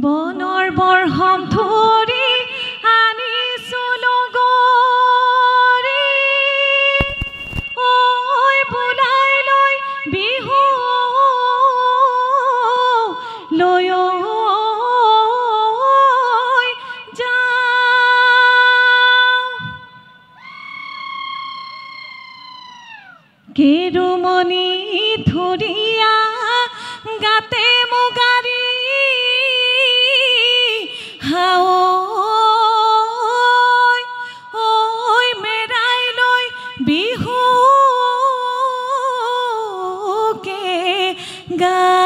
বনৰ বৰহম ধৰি আনিছো লগৰী ঐ বুলাই লৈ বিহু লৈ কেৰুমণি ধুৰিয়া গাতে মুগাৰী ঐ মেৰাই লৈ বিহুকে গাওঁ।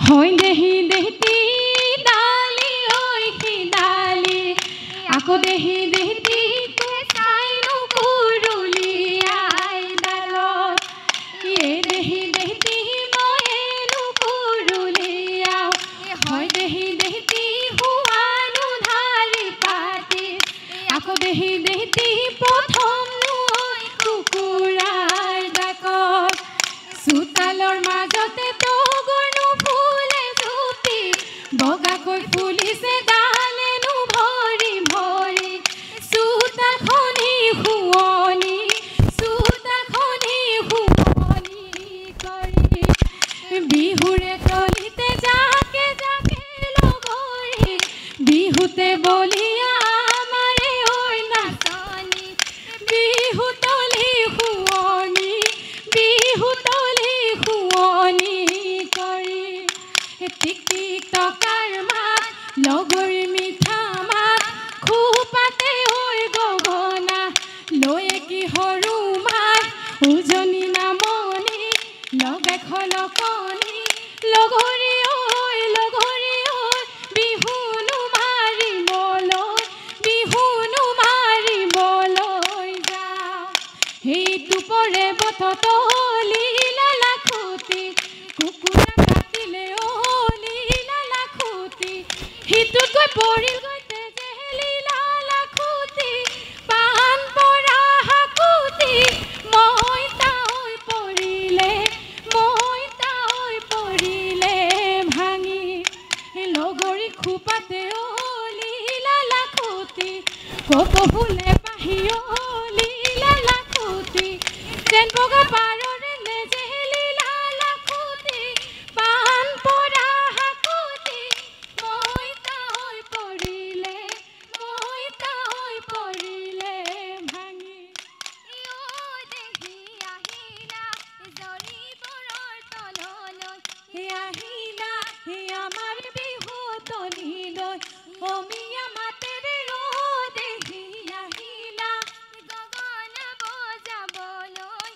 হয় দেহি দেহতি ডালি ঐ ডালি আকৌ দেহি দেহতি চাইনো কুৰুলিয়াই ডালত এ দেহি দেহতি মইনো কুৰুলিয়াও হয় দেহি দেহতি হুৱানো ধাৰি পাতি আকৌ দেহি দেহতি প্ৰথম কুকুৰাৰ ডাকত চোতালৰ মাজতে বগাকৈ ফুলিছে ডালেনো ভৰি ভৰি চোতালখনি শুৱনি কৰি বিহুৰে তলিতে জাকে জাকে লগৰী বিহুতে বলিয়া আমাৰে ঐ নাচনি বিহু তলি শুৱনি কৰি টিক টিক টকাৰ মাত লগৰী মিঠা মাত খোপাতে ঐ গগনা লৈ কি সৰু মাত উজনি নামনি লগে খলকনি লগৰী ঐ বিহুনো মাৰিবলৈ যাওঁ সেইটো পৰে বতলি লালাখুটি কুকুৰা কাটিলে সিটোত গৈ পৰিল গৈ তেজেলি লালাখুটি পাণ পৰা হাকুটি মইতা হৈ পৰিলে ভাঙি লগৰী খোপাতে লালাখুটি কপহুলে পাহি লালাখুটি যেন বগা পাৰৰে নেজেলি লালাখুটি পাণ পৰা হাকুটি মইতা হৈ পৰিলে ভাঙি দেহি আহিলা জৰিবৰৰ তললৈ আহিলা আমাৰ বিহু তলিলৈ অমিয়া মাতেৰে দেহি আহিলা গগনা বজাবলৈ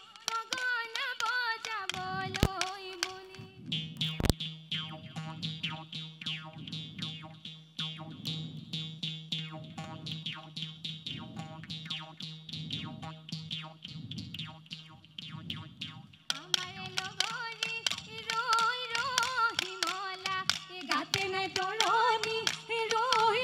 গাতে নাই তৰণি ৰৈ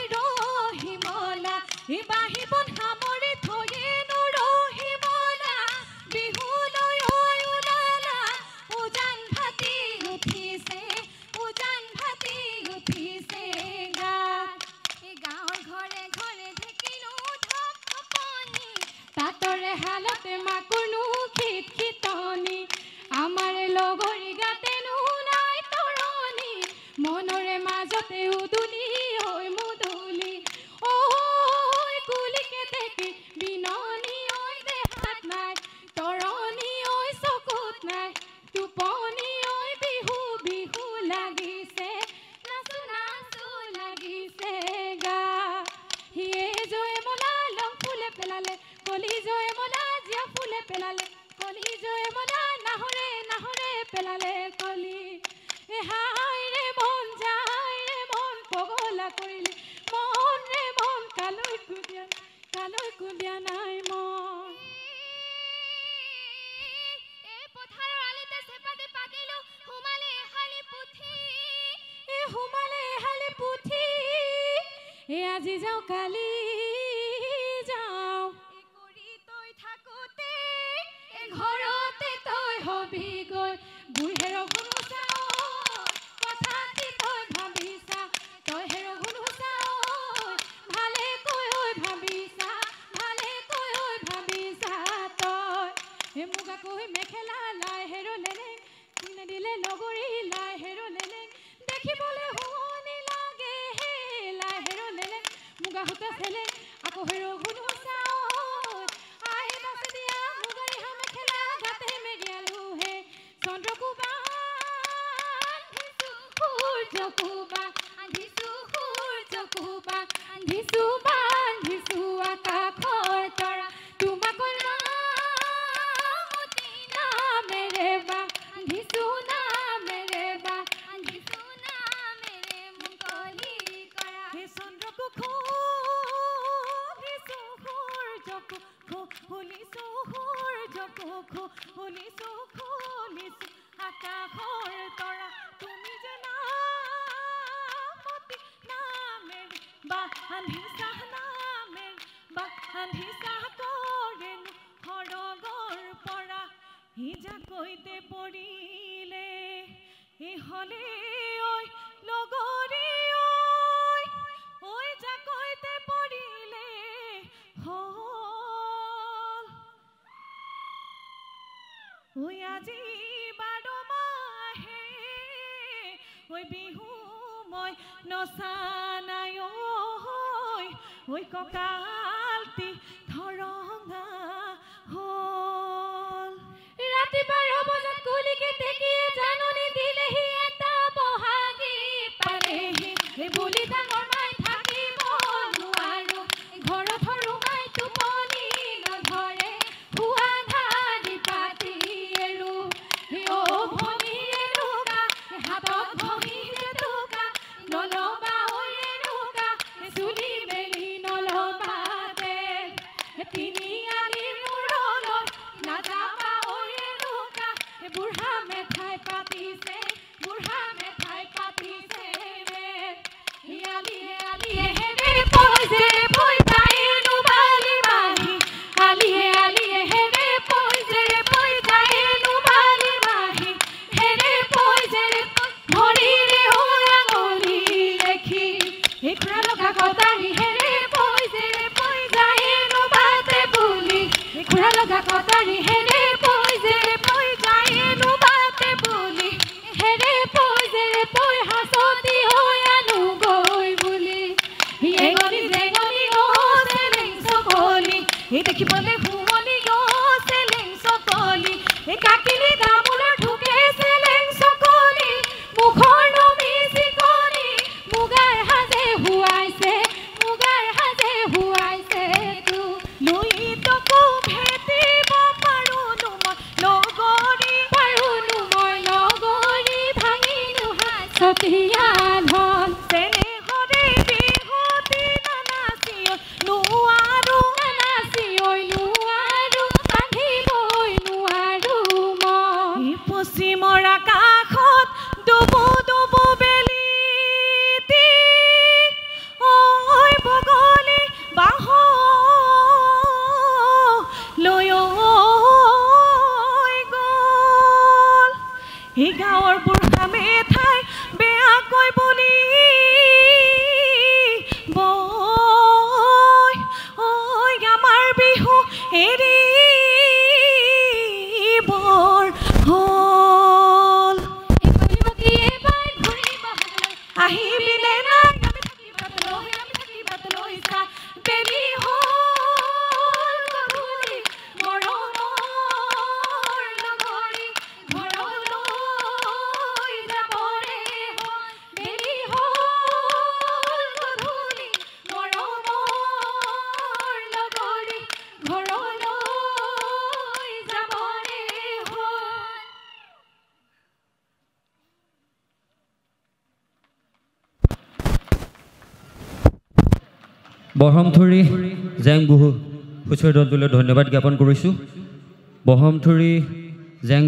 আজি যাওঁ কালি যাওঁ কৰি তই থাকোতে ঘৰতে তই হবি গৈ বুঢ়েৰ গুৰু চাওঁ কথা কি তই ভাবিছা তই হেৰ গুৰু চাওঁ ভালে কৈ ভাবিছা তই মুগা কৈ মেখেলা লাই হেৰ লেলে দিলে লগৰী লাই হেৰ লেলে দেখিবলৈ শুৱনি লাগে হে লাই হেৰ লেলে মুগা সূতা চেলে আকৌ হেৰ গুৰু চাওঁ আহি বাছে দিয়া মুগা ৰিহা মেখেলা গাতে মেৰিয়ালো হে চন্দ্ৰকো বান্ধিছো সূৰ্যকো বান্ধিছো বান্ধিছো আকাশৰ তৰা তোমাকৈ নামেৰে বান্ধিছো নামেৰে মুকলি কৰা হে চন্দ্ৰকো খুলিছো সূৰ্যকো খুলিছো আকাশৰ তৰা তুমি যে নামতি নামেৰে বান্ধিছা কৰেনো সৰগৰ পৰা জাকৈতে পৰিলে হলে ঐ লগৰী ঐ জাকৈতে পৰিলে হল ঐ আজি 12 মাহে ঐ বিহু মই নচা নাই ঐ কঁকালটি ধৰঙা হল ৰাতি 12 বজাত কলিকে তেকিয়ে জাননী দিলেহি এটা বহাগী পালেহি বুলি ডাঙৰ মাই থাকিব নোৱাৰো ঘৰত সৰু মাই টোপনি নধৰে শুৱা ধাৰি পাতি এৰো অ ভনীয়ে ৰোকা হাতত ভনীয়ে ৰোকা নলবা ঐৰে ৰোকা চুলি মেলি নলবা দে তিনি আলিৰ মূৰলৈ নাযাবা ঐৰে ৰোকা বুঢ়া মেঠাই পাতিছে আলিয়ে হেৰে পইছে পই যায়নো বালি মাহি আলিয়ে হেৰে পইছে পই যায়নো বালি মাহি হেৰে পইছে ভৰিৰে হৈ আঙুলি দেখি এখৰা লগা কটাৰী হেৰে পইছে পই যায়নো বাতে বুলি এখৰা লগা কটাৰী হেৰে পইছে পই যায়নো বাতে বুলি হেৰে পইছে পই হাসতি হৈ আনো গৈ বুলি এগনি জেগনি অ চেলেং সকলি দেখিবলৈ শুৱনি অ চেলেং সকলি কাকিলি তামোলৰ ঢুকে চেলেং সকলি মুখৰ নমি চিকনি মুগাৰ হাজে হুৱাইছে তু লৈ তকো ভেটিব পাৰোনো মই লগৰী ভাঙিনো হাছতীয়া ধন চেনেহৰে বিহুতি নানাচিঅ নোৱাৰো বান্ধিবই নোৱাৰো মই পশ্চিমৰ আকাশত ডুবু বেলিতি ঐ বগলী বাহ লৈ গল এই গাঁৱৰ বুঢ়া মেঠাই বেয়াকৈ বুলি বৈ আমাৰ বিহু এৰি বৰ হল আহিবিনে নাই আমি থাকিবাত লৈ চা বেলি হল গধূলি মৰমৰ লগৰী ঘৰলৈ যাবৰে হল বেলি হল গধূলি মৰমৰ লগৰী ঘৰলৈ যাবৰে হল বহমথুৰি জেং বহু হুঁচৰি দলটোলৈ ধন্যবাদ জ্ঞাপন কৰিছোঁ। বহমথুৰি জেং